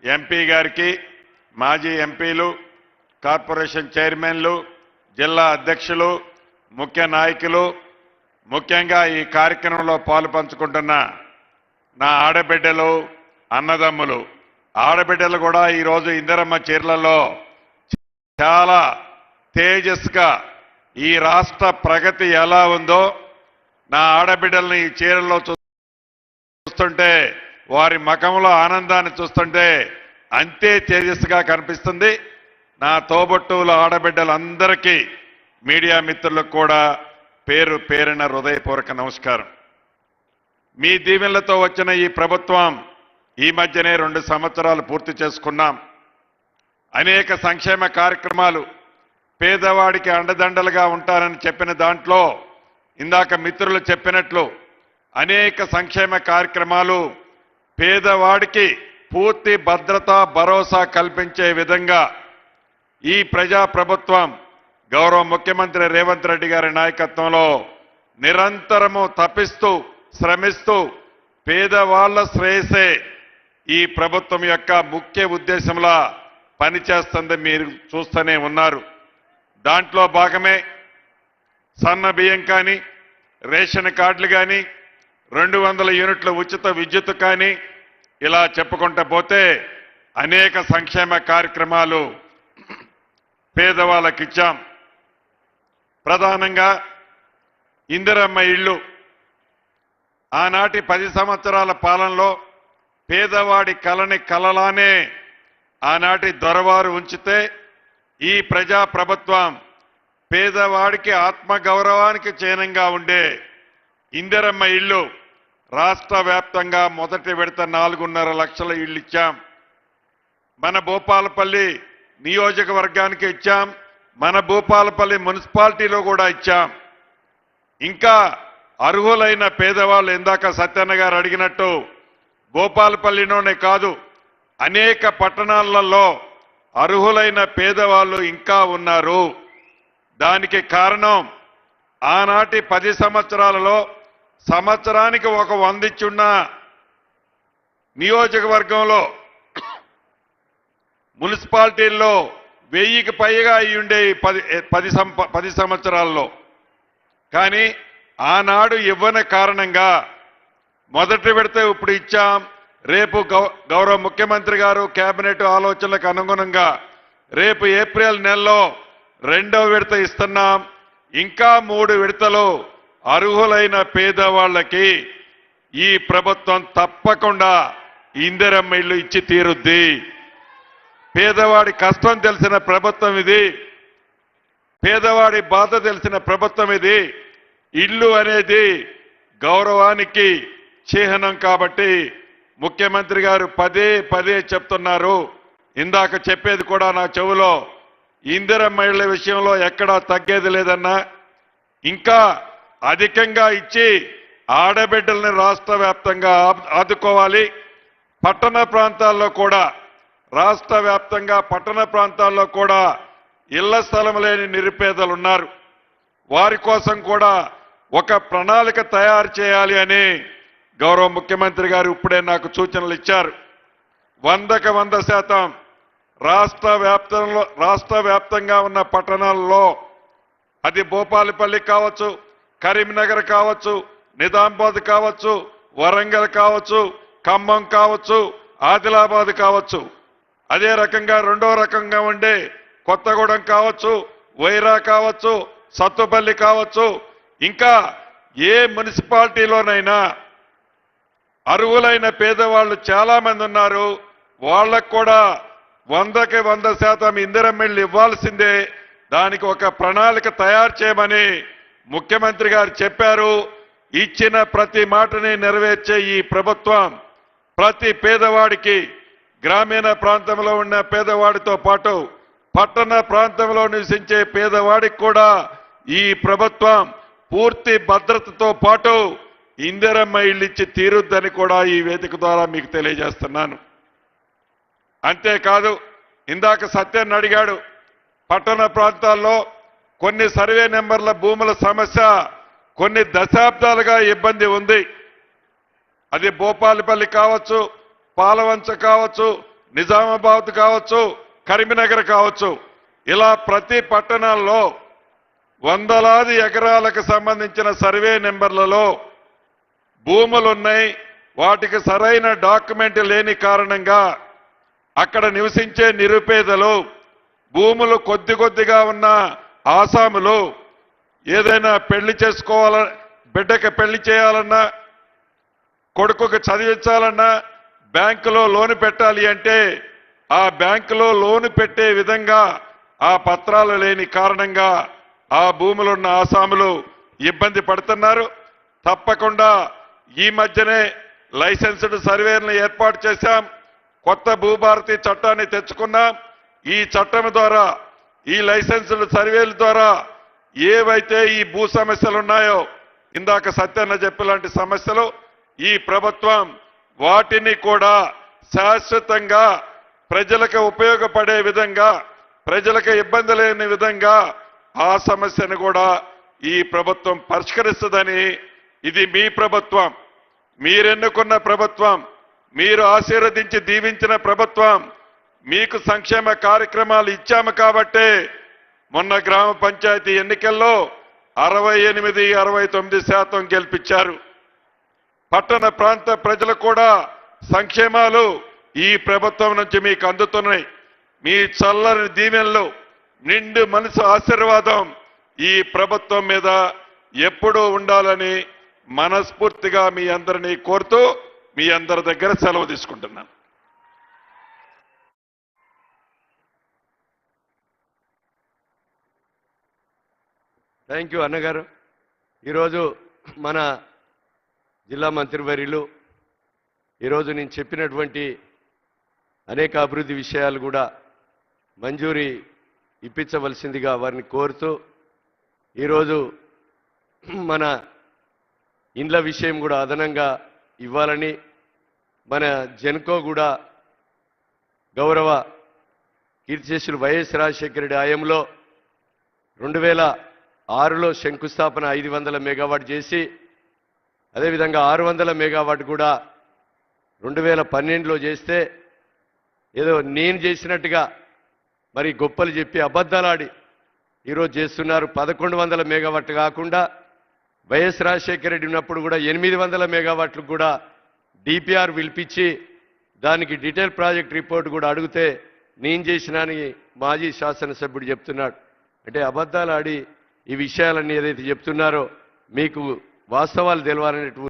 MP గారికి, మాజీ ఎంపీలు, కార్పొరేషన్ చైర్మన్లు, జిల్లా అధ్యక్షులు, ముఖ్య నాయకులు, ముఖ్యంగా ఈ కార్యక్రమంలో పాలు పంచుకుంటున్న నా ఆడబిడ్డలు, అన్నదమ్ములు, ఆడబిడ్డలు కూడా ఈరోజు ఇందిరమ్మ చీరలలో చాలా తేజస్గా ఈ రాష్ట్ర ప్రగతి ఎలా ఉందో నా ఆడబిడ్డల్ని ఈ చీరల్లో చూస్తుంటే, వారి ముఖంలో ఆనందాన్ని చూస్తుంటే అంతే తేజస్సుగా కనిపిస్తుంది. నా తోబుట్టువుల ఆడబిడ్డలందరికీ, మీడియా మిత్రులకు కూడా పేరు పేరిన హృదయపూర్వక నమస్కారం. మీ దీవెనలతో వచ్చిన ఈ ప్రభుత్వం ఈ మధ్యనే 2 సంవత్సరాలు పూర్తి చేసుకున్నాం. అనేక సంక్షేమ కార్యక్రమాలు, పేదవాడికి అండదండలుగా ఉంటారని చెప్పిన దాంట్లో ఇందాక మిత్రులు చెప్పినట్లు అనేక సంక్షేమ కార్యక్రమాలు పేదవాడికి పూర్తి భద్రత, భరోసా కల్పించే విధంగా ఈ ప్రజా ప్రభుత్వం గౌరవ ముఖ్యమంత్రి రేవంత్ రెడ్డి గారి నాయకత్వంలో నిరంతరము తపిస్తూ శ్రమిస్తూ పేదవాళ్ల శ్రేయసే ఈ ప్రభుత్వం యొక్క ముఖ్య ఉద్దేశంలా పనిచేస్తుంది. మీరు చూస్తూనే ఉన్నారు. దాంట్లో భాగమే సన్న బియ్యం కానీ, రేషన్ కార్డులు కానీ, 200 యూనిట్ల ఉచిత విద్యుత్ కానీ, ఇలా చెప్పుకుంటూ పోతే అనేక సంక్షేమ కార్యక్రమాలు పేదవాళ్ళకి ఇచ్చాం. ప్రధానంగా ఇందిరమ్మ ఇళ్ళు ఆనాటి 10 సంవత్సరాల పాలనలో పేదవాడి కలని కలలానే ఆనాటి దొరవారు ఉంచితే ఈ ప్రజా ప్రభుత్వం పేదవాడికి ఆత్మగౌరవానికి చిహ్నంగా ఉండే ఇందిరమ్మ ఇళ్ళు రాష్ట్ర వ్యాప్తంగా మొదటి విడత 4.5 లక్షల ఇళ్ళు ఇచ్చాం. మన భూపాలపల్లి నియోజకవర్గానికి ఇచ్చాం. మన భూపాలపల్లి మున్సిపాలిటీలో కూడా ఇచ్చాం. ఇంకా అర్హులైన పేదవాళ్ళు ఇందాక సత్యన్న గారు అడిగినట్టు భూపాలపల్లిలోనే కాదు, అనేక పట్టణాలలో అర్హులైన పేదవాళ్ళు ఇంకా ఉన్నారు. దానికి కారణం ఆనాటి 10 సంవత్సరాలలో సంవత్సరానికి ఒక 100 ఇచ్చున్న నియోజకవర్గంలో మున్సిపాలిటీల్లో 1000కి పైగా అయ్యుండే 10 సంవత్సరాల్లో. కానీ ఆనాడు ఇవ్వని కారణంగా మొదటి విడత ఇప్పుడు ఇచ్చాం. రేపు గౌరవ ముఖ్యమంత్రి గారు కేబినెట్ ఆలోచనలకు అనుగుణంగా రేపు ఏప్రిల్ నెలలో 2వ విడత ఇస్తున్నాం. ఇంకా 3 విడతలు అర్హులైన పేదవాళ్ళకి ఈ ప్రభుత్వం తప్పకుండా ఇందిరమ్మ ఇల్లు ఇచ్చి తీరుద్ది. పేదవాడి కష్టం తెలిసిన ప్రభుత్వం ఇది. పేదవాడి బాధ తెలిసిన ప్రభుత్వం ఇది. ఇల్లు అనేది గౌరవానికి చిహ్నం కాబట్టి ముఖ్యమంత్రి గారు పదే చెప్తున్నారు. ఇందాక చెప్పేది కూడా నా చెవులో, ఇందిరమ్మ ఇళ్ల విషయంలో ఎక్కడా తగ్గేది లేదన్నా, ఇంకా అధికంగా ఇచ్చి ఆడబిడ్డల్ని రాష్ట్ర వ్యాప్తంగా ఆదుకోవాలి. పట్టణ ప్రాంతాల్లో కూడా, రాష్ట్ర వ్యాప్తంగా పట్టణ ప్రాంతాల్లో కూడా ఇళ్ల స్థలం లేని నిరుపేదలు ఉన్నారు. వారి కోసం కూడా ఒక ప్రణాళిక తయారు చేయాలి అని గౌరవ ముఖ్యమంత్రి గారు ఇప్పుడే నాకు సూచనలు ఇచ్చారు. 100కి 100% రాష్ట్ర వ్యాప్తంగా ఉన్న పట్టణాల్లో, అది భూపాలపల్లి కావచ్చు, కరీంనగర్ కావచ్చు, నిజామాబాద్ కావచ్చు, వరంగల్ కావచ్చు, ఖమ్మం కావచ్చు, ఆదిలాబాద్ కావచ్చు, అదే రకంగా 2వ రకంగా ఉండే కొత్తగూడెం కావచ్చు, వైరా కావచ్చు, సత్తుపల్లి కావచ్చు, ఇంకా ఏ మున్సిపాలిటీలోనైనా అర్హులైన పేదవాళ్ళు చాలా మంది ఉన్నారు. వాళ్ళకు కూడా 100కి 100% ఇందిరమ్మ ఇళ్ళు ఇవ్వాల్సిందే. దానికి ఒక ప్రణాళిక తయారు చేయమని ముఖ్యమంత్రి గారు చెప్పారు. ఇచ్చిన ప్రతి మాటని నెరవేర్చే ఈ ప్రభుత్వం ప్రతి పేదవాడికి, గ్రామీణ ప్రాంతంలో ఉన్న పేదవాడితో పాటు పట్టణ ప్రాంతంలో నివసించే పేదవాడికి కూడా ఈ ప్రభుత్వం పూర్తి భద్రతతో పాటు ఇందిరమ్మ ఇళ్ళు ఇచ్చి తీరుద్దని కూడా ఈ వేదిక ద్వారా మీకు తెలియజేస్తున్నాను. అంతేకాదు, ఇందాక సత్యాన్ని అడిగాడు, పట్టణ ప్రాంతాల్లో కొన్ని సర్వే నెంబర్ల భూముల సమస్య కొన్ని దశాబ్దాలుగా ఇబ్బంది ఉంది. అది భూపాలపల్లి కావచ్చు, పాలవంచ కావచ్చు, నిజామాబాద్ కావచ్చు, కరీంనగర్ కావచ్చు, ఇలా ప్రతి పట్టణాల్లో వందలాది ఎకరాలకు సంబంధించిన సర్వే నెంబర్లలో భూములున్నాయి. వాటికి సరైన డాక్యుమెంట్ లేని కారణంగా అక్కడ నివసించే నిరుపేదలు, భూములు కొద్దిగా ఉన్న ఆసాములు ఏదైనా పెళ్లి చేసుకోవాల, బిడ్డకి పెళ్లి చేయాలన్నా, కొడుకుకి చదివించాలన్నా బ్యాంకులో లోను పెట్టాలి అంటే ఆ బ్యాంకులో లోను పెట్టే విధంగా ఆ పత్రాలు లేని కారణంగా ఆ భూములున్న ఆసాములు ఇబ్బంది పడుతున్నారు. తప్పకుండా ఈ మధ్యనే లైసెన్స్డ్ సర్వేలను ఏర్పాటు చేశాం. కొత్త భూభారతి చట్టాన్ని తెచ్చుకున్నాం. ఈ చట్టం ద్వారా, ఈ లైసెన్స్డ్ సర్వేల ద్వారా ఏవైతే ఈ భూ సమస్యలు ఉన్నాయో, ఇందాక సత్యన్న చెప్పిలాంటి సమస్యలు, ఈ ప్రభుత్వం వాటిని కూడా శాశ్వతంగా ప్రజలకు ఉపయోగపడే విధంగా, ప్రజలకు ఇబ్బంది లేని విధంగా ఆ సమస్యను కూడా ఈ ప్రభుత్వం పరిష్కరిస్తుందని, ఇది మీ ప్రభుత్వం, మీరెన్నుకున్న ప్రభుత్వం, మీరు ఆశీర్వదించి దీవించిన ప్రభుత్వం, మీకు సంక్షేమ కార్యక్రమాలు ఇచ్చాము కాబట్టే మొన్న గ్రామ పంచాయతీ ఎన్నికల్లో 68-69% గెలిపించారు. పట్టణ ప్రాంత ప్రజలు కూడా సంక్షేమాలు ఈ ప్రభుత్వం నుంచి మీకు అందుతున్నాయి. మీ చల్లని దీవెనలు, నిండు మనసు ఆశీర్వాదం ఈ ప్రభుత్వం మీద ఎప్పుడూ ఉండాలని మనస్ఫూర్తిగా మీ అందరినీ కోరుతూ మీ అందరి దగ్గర సెలవు తీసుకుంటున్నాను. థ్యాంక్ యూ అన్నగారు. ఈరోజు మన జిల్లా మంత్రివర్యులు ఈరోజు నేను చెప్పినటువంటి అనేక అభివృద్ధి విషయాలు కూడా మంజూరీ ఇప్పించవలసిందిగా వారిని కోరుతూ, ఈరోజు మన ఇండ్ల విషయం కూడా అదనంగా ఇవ్వాలని మన జెన్కో కూడా గౌరవ కీర్తిశేషులు వైఎస్ రాజశేఖర రెడ్డి హయాంలో 2006లో శంకుస్థాపన 500 మెగావాట్ చేసి, అదేవిధంగా 600 మెగావాట్ కూడా 2012లో చేస్తే, ఏదో నేను చేసినట్టుగా మరి గొప్పలు చెప్పి అబద్ధాలాడి ఈరోజు చేస్తున్నారు. 1100 మెగావాట్లు కాకుండా వైఎస్ రాజశేఖర రెడ్డి ఉన్నప్పుడు కూడా 800 మెగావాట్లు కూడా డిపిఆర్ పిలిపించి దానికి డీటెయిల్ ప్రాజెక్ట్ రిపోర్ట్ కూడా అడిగితే నేను చేసినాని మాజీ శాసనసభ్యుడు చెప్తున్నాడు. అంటే అబద్ధాలు ఆడి ఈ విషయాలన్నీ ఏదైతే చెప్తున్నారో మీకు వాస్తవాలు తెలవాలనేటువంటి